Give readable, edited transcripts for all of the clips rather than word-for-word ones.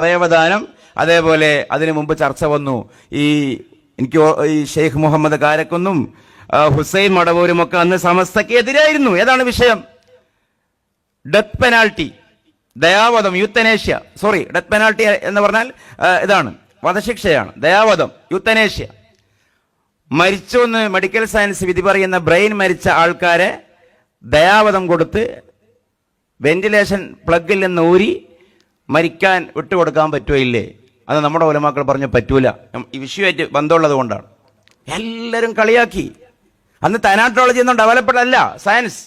അവയവദാനം, അതേപോലെ അതിനു മുമ്പ് ചർച്ച വന്നു. എനിക്ക് ഈ ഷെയ്ഖ് മുഹമ്മദ് കാരക്കുന്നും ഹുസൈൻ മടവൂരും ഒക്കെ അന്ന് സമസ്തയ്ക്ക് എതിരായിരുന്നു. ഏതാണ് വിഷയം? ഡെത്ത് പെനാൽറ്റി, ദയാവധം, യൂത്തനേഷ്യ. ഡെത്ത് പെനാൽറ്റി എന്ന് പറഞ്ഞാൽ ഇതാണ്, വധശിക്ഷയാണ്. ദയാവധം, യൂത്തനേഷ്യ. മരിച്ചു എന്ന് മെഡിക്കൽ സയൻസ് വിധി പറയുന്ന ബ്രെയിൻ മരിച്ച ആൾക്കാരെ ദയാവധം കൊടുത്ത് വെന്റിലേഷൻ പ്ലഗിൽ നിന്ന് ഊരി മരിക്കാൻ വിട്ടുകൊടുക്കാൻ പറ്റുമോ ഇല്ലേ? അത് നമ്മുടെ ഉലമാക്കൾ പറഞ്ഞു പറ്റൂല. ഈ വിഷയമായിട്ട് ബന്ധമുള്ളത് കൊണ്ടാണ്. എല്ലാവരും കളിയാക്കി. അന്ന് തനാട്രോളജി ഒന്നും ഡെവലപ്ഡ് അല്ല, സയൻസ്.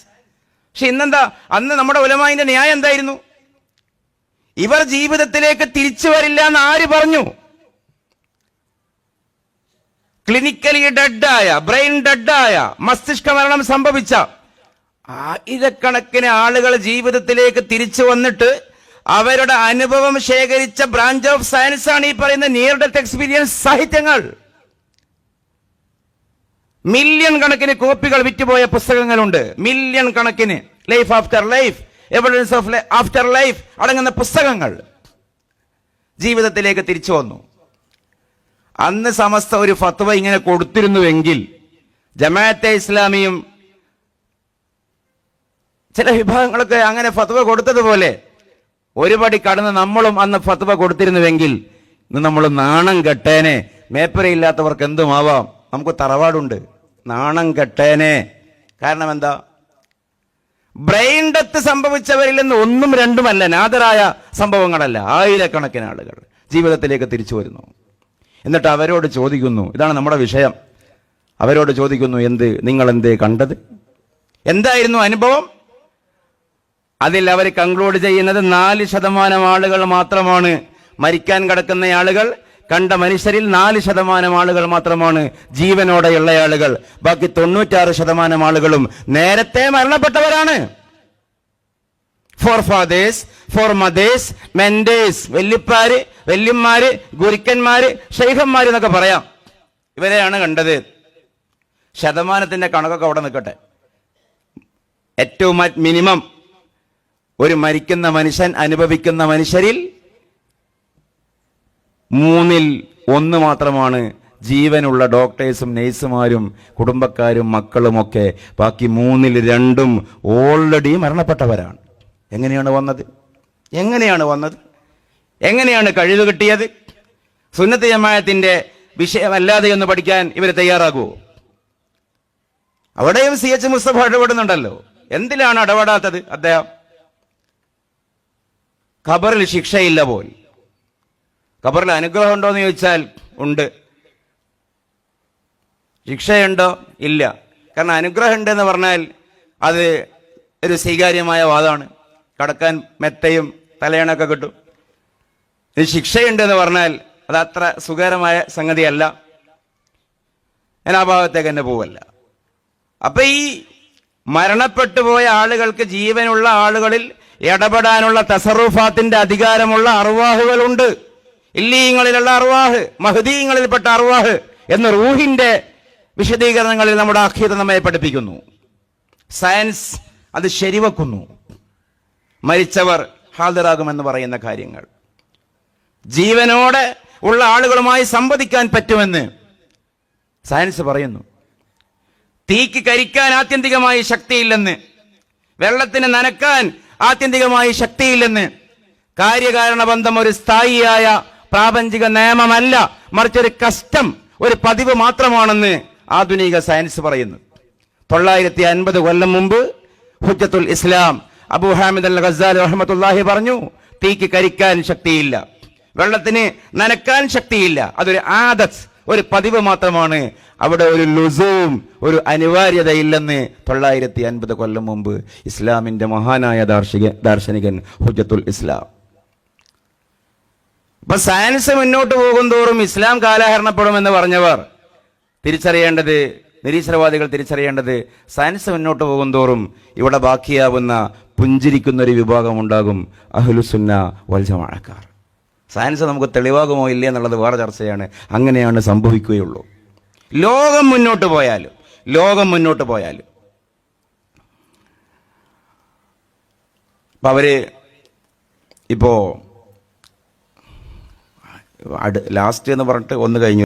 പക്ഷെ ഇന്നെന്താ? അന്ന് നമ്മുടെ ഉലമായിന്റെ ന്യായം എന്തായിരുന്നു? ഇവർ ജീവിതത്തിലേക്ക് തിരിച്ചു വരില്ല എന്ന് ആര് പറഞ്ഞു? ക്ലിനിക്കലി ഡെഡായ, ബ്രെയിൻ ഡെഡായ, മസ്തിഷ്ക മരണം സംഭവിച്ച ആയിരക്കണക്കിന് ആളുകൾ ജീവിതത്തിലേക്ക് തിരിച്ചു വന്നിട്ട് അവരുടെ അനുഭവം ശേഖരിച്ച ബ്രാഞ്ച് ഓഫ് സയൻസ് ആണ് ഈ പറയുന്ന നിയർ ഡെത്ത് എക്സ്പീരിയൻസ് സാഹിത്യങ്ങൾ. മില്യൺ കണക്കിന് കോപ്പികൾ വിറ്റുപോയ പുസ്തകങ്ങളുണ്ട്. മില്യൺ കണക്കിന്. Life after life, evidence of after life അടങ്ങുന്ന പുസ്തകങ്ങൾ ജീവിതത്തിലേക്ക് തിരിച്ചു വന്നു. അന്ന് സമസ്ത ഒരു ഫത്വ ഇങ്ങനെ കൊടുത്തിരുന്നുവെങ്കിൽ ജമാഅത്തെ ഇസ്ലാമിയും ചില വിഭാഗങ്ങളൊക്കെ അങ്ങനെ ഫത്വ കൊടുത്തതുപോലെ ഒരുപടി കടന്ന് നമ്മളും അന്ന് ഫത്വ കൊടുത്തിരുന്നുവെങ്കിൽ ഇന്ന് നമ്മൾ നാണം കെട്ടേനെ. മേപ്പരയില്ലാത്തവർക്ക് എന്തുമാവാം, നമുക്ക് തറവാടുണ്ട്. നാണം കെട്ടേനെ. കാരണം എന്താ? ബ്രെയിൻ ഡെത്ത് സംഭവിച്ചവരിൽ നിന്ന് ഒന്നും രണ്ടുമല്ല, നാദരായ സംഭവങ്ങളല്ല, ആയിരക്കണക്കിന് ആളുകൾ ജീവിതത്തിലേക്ക് തിരിച്ചു വരുന്നു. എന്നിട്ട് അവരോട് ചോദിക്കുന്നു, ഇതാണ് നമ്മുടെ വിഷയം, അവരോട് ചോദിക്കുന്നു, നിങ്ങൾ എന്തേ കണ്ടത്? എന്തായിരുന്നു അനുഭവം? അതിൽ അവർ കൺക്ലൂഡ് ചെയ്യുന്നത് 4% ആളുകൾ മാത്രമാണ് മരിക്കാൻ കിടക്കുന്ന ആളുകൾ. കണ്ട മനുഷ്യരിൽ 4% ആളുകൾ മാത്രമാണ് ജീവനോടെയുള്ള ആളുകൾ. ബാക്കി 96% ആളുകളും നേരത്തെ മരണപ്പെട്ടവരാണ്. For fathers, for mothers, mentors, വല്യപ്പാര്, വല്യന്മാര്, ഗുരുക്കന്മാര്, ഷെയ്ഖന്മാര് എന്നൊക്കെ പറയാം. ഇവരെയാണ് കണ്ടത്. ശതമാനത്തിന്റെ കണക്കൊക്കെ അവിടെ നിൽക്കട്ടെ. ഏറ്റവും മിനിമം ഒരു മരിക്കുന്ന മനുഷ്യൻ അനുഭവിക്കുന്ന മനുഷ്യരിൽ 1/3 മാത്രമാണ് ജീവനുള്ള ഡോക്ടേഴ്സും നഴ്സുമാരും കുടുംബക്കാരും മക്കളുമൊക്കെ. ബാക്കി 2/3 ഓൾറെഡി മരണപ്പെട്ടവരാണ്. എങ്ങനെയാണ് വന്നത്? എങ്ങനെയാണ് കഴിവ് കിട്ടിയത്? സുന്നത്ത് ജമാഅത്തിന്റെ വിഷയമല്ലാതെ എന്ന് പഠിക്കാൻ ഇവർ തയ്യാറാകുമോ? അവിടെയും CH മുസ്തഫ ഇടപെടുന്നുണ്ടല്ലോ. എന്തിലാണ് ഇടപെടാത്തത് അദ്ദേഹം? ഖബറിൽ ശിക്ഷയില്ല പോൽ. ഖബറിൽ അനുഗ്രഹം ഉണ്ടോ എന്ന് ചോദിച്ചാൽ ഉണ്ട്. ശിക്ഷയുണ്ടോ? ഇല്ല. കാരണം അനുഗ്രഹം ഉണ്ടെന്ന് പറഞ്ഞാൽ അത് ഒരു സ്വീകാര്യമായ വാദമാണ്. കടക്കാൻ മെത്തയും തലയണൊക്കെ കിട്ടും. ഇത് ശിക്ഷയുണ്ടെന്ന് പറഞ്ഞാൽ അത് അത്ര സുഖകരമായ സംഗതിയല്ല. ഞാൻ ആ ഭാഗത്തേക്ക് തന്നെ പോവല്ല. അപ്പൊ ഈ മരണപ്പെട്ടു പോയ ആളുകൾക്ക് ജീവനുള്ള ആളുകളിൽ ഇടപെടാനുള്ള തസറുഫാത്തിന്റെ അധികാരമുള്ള അർവാഹുകളുണ്ട്. ഇല്ലീങ്ങളിലുള്ള അർവാഹ്, മഹദീങ്ങളിൽപ്പെട്ട അർവാഹ് എന്ന റൂഹിന്റെ വിശദീകരണങ്ങളിൽ നമ്മുടെ അഖീദ നമ്മെ പഠിപ്പിക്കുന്നു. സയൻസ് അത് ശരിവെക്കുന്നു. മരിച്ചവർ ഹാജരാകുമെന്ന് പറയുന്ന കാര്യങ്ങൾ, ജീവനോടെ ഉള്ള ആളുകളുമായി സംവദിക്കാൻ പറ്റുമെന്ന് സയൻസ് പറയുന്നു. തീക്ക് കരിക്കാൻ ആത്യന്തികമായി ശക്തിയില്ലെന്ന്, വെള്ളത്തിന് നനക്കാൻ ആത്യന്തികമായി ശക്തിയില്ലെന്ന്, കാര്യകാരണ ബന്ധം ഒരു സ്ഥായിയായ പ്രാപഞ്ചിക നിയമമല്ല, മറിച്ചൊരു കസ്റ്റം, ഒരു പതിവ് മാത്രമാണെന്ന് ആധുനിക സയൻസ് പറയുന്നു. 950 കൊല്ലം മുമ്പ് ഹുജ്ജത്തുൽ ഇസ്ലാം അബൂ ഹാമിദ് അൽ ഗസാലി റഹ്മത്തുള്ളാഹി പറഞ്ഞു, തീക്ക് കരിക്കാൻ ശക്തിയില്ല, വെള്ളത്തിന് നനക്കാൻ ശക്തിയില്ല, അതൊരു ആദത്ത്, ഒരു പതിവ് മാത്രമാണ്, അവിടെ ഒരു ലുസൂം, ഒരു അനിവാര്യതയില്ലെന്ന് 950 കൊല്ലം മുമ്പ് ഇസ്ലാമിന്റെ മഹാനായ ദാർശനികൻ ഹുജ്ജത്തുൽ ഇസ്ലാം. അപ്പൊ സയൻസ് മുന്നോട്ട് പോകും തോറും ഇസ്ലാം കാലഹരണപ്പെടുമെന്ന് പറഞ്ഞവർ തിരിച്ചറിയേണ്ടത്, നിരീശ്വരവാദികൾ തിരിച്ചറിയേണ്ടത്, സയൻസ് മുന്നോട്ട് പോകും തോറും ഇവിടെ ബാക്കിയാവുന്ന പുഞ്ചിരിക്കുന്ന ഒരു വിഭാഗം ഉണ്ടാകും, അഹ്ലുസുന്ന വൽ ജമാഅക്കാർ. സയൻസ് നമുക്ക് തെളിവാകുമോ ഇല്ലേ എന്നുള്ളത് വേറെ ചർച്ചയാണ്. അങ്ങനെയാണ് സംഭവിക്കുകയുള്ളൂ. ലോകം മുന്നോട്ട് പോയാലും അപ്പൊ അവര് ഇപ്പോ ലാസ്റ്റ് എന്ന് പറഞ്ഞിട്ട് ഒന്ന് കഴിഞ്ഞു.